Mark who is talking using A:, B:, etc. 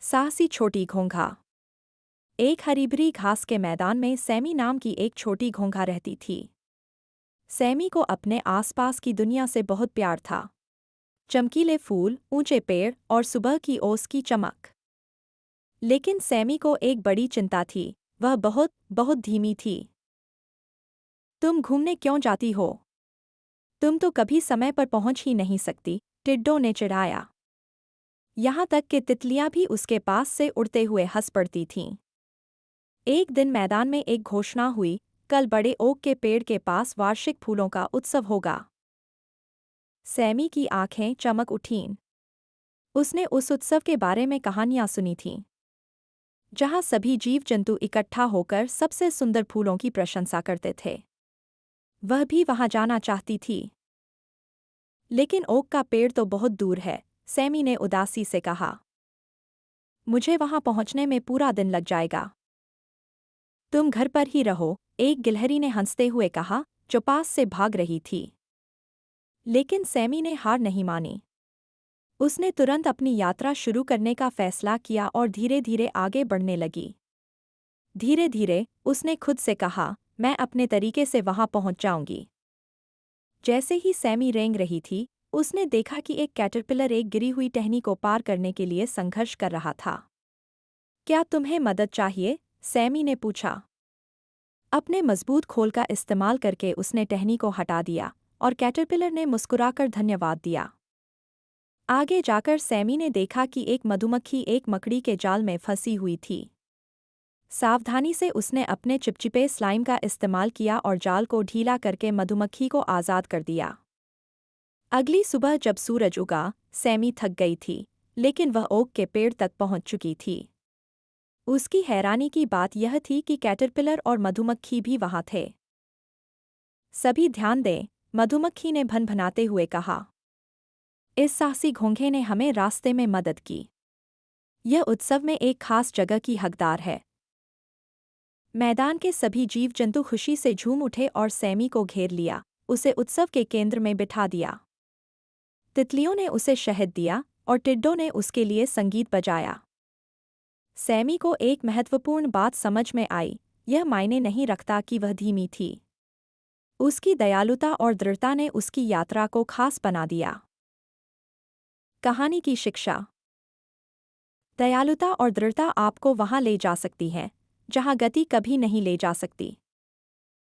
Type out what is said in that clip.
A: साहसी छोटी घोंघा। एक हरी-भरी घास के मैदान में सैमी नाम की एक छोटी घोंघा रहती थी। सैमी को अपने आसपास की दुनिया से बहुत प्यार था। चमकीले फूल, ऊंचे पेड़ और सुबह की ओस की चमक। लेकिन सैमी को एक बड़ी चिंता थी, वह बहुत, बहुत धीमी थी। तुम घूमने क्यों जाती हो? तुम तो कभी समय पर पहुंच ही नहीं सकती, टिड्डों ने चिढ़ाया। यहाँ तक कि तितलियां भी उसके पास से उड़ते हुए हंस पड़ती थीं। एक दिन मैदान में एक घोषणा हुई, कल बड़े ओक के पेड़ के पास वार्षिक फूलों का उत्सव होगा। सैमी की आंखें चमक उठीं। उसने उस उत्सव के बारे में कहानियां सुनी थीं, जहां सभी जीव जंतु इकट्ठा होकर सबसे सुंदर फूलों की प्रशंसा करते थे। वह भी वहां जाना चाहती थी। लेकिन ओक का पेड़ तो बहुत दूर है, सैमी ने उदासी से कहा। मुझे वहां पहुंचने में पूरा दिन लग जाएगा। तुम घर पर ही रहो, एक गिलहरी ने हंसते हुए कहा, जो पास से भाग रही थी। लेकिन सैमी ने हार नहीं मानी। उसने तुरंत अपनी यात्रा शुरू करने का फैसला किया और धीरे-धीरे आगे बढ़ने लगी। धीरे-धीरे, उसने खुद से कहा, मैं अपने तरीके से वहां पहुंच जाऊंगी। जैसे ही सैमी रेंग रही थी, उसने देखा कि एक कैटरपिलर एक गिरी हुई टहनी को पार करने के लिए संघर्ष कर रहा था। क्या तुम्हें मदद चाहिए? सैमी ने पूछा। अपने मजबूत खोल का इस्तेमाल करके उसने टहनी को हटा दिया और कैटरपिलर ने मुस्कुराकर धन्यवाद दिया। आगे जाकर सैमी ने देखा कि एक मधुमक्खी एक मकड़ी के जाल में फंसी हुई थी। सावधानी से उसने अपने चिपचिपे स्लाइम का इस्तेमाल किया और जाल को ढीला करके मधुमक्खी को आज़ाद कर दिया। अगली सुबह जब सूरज उगा, सैमी थक गई थी, लेकिन वह ओक के पेड़ तक पहुंच चुकी थी। उसकी हैरानी की बात यह थी कि कैटरपिलर और मधुमक्खी भी वहां थे। सभी ध्यान दें, मधुमक्खी ने भनभनाते हुए कहा। इस साहसी घोंघे ने हमें रास्ते में मदद की। यह उत्सव में एक खास जगह की हकदार है। मैदान के सभी जीव जंतु खुशी से झूम उठे और सैमी को घेर लिया, उसे उत्सव के केंद्र में बिठा दिया। तितलियों ने उसे शहद दिया और टिड्डों ने उसके लिए संगीत बजाया। सैमी को एक महत्वपूर्ण बात समझ में आई, यह मायने नहीं रखता कि वह धीमी थी। उसकी दयालुता और दृढ़ता ने उसकी यात्रा को खास बना दिया। कहानी की शिक्षा। दयालुता और दृढ़ता आपको वहां ले जा सकती है, जहां गति कभी नहीं ले जा सकती।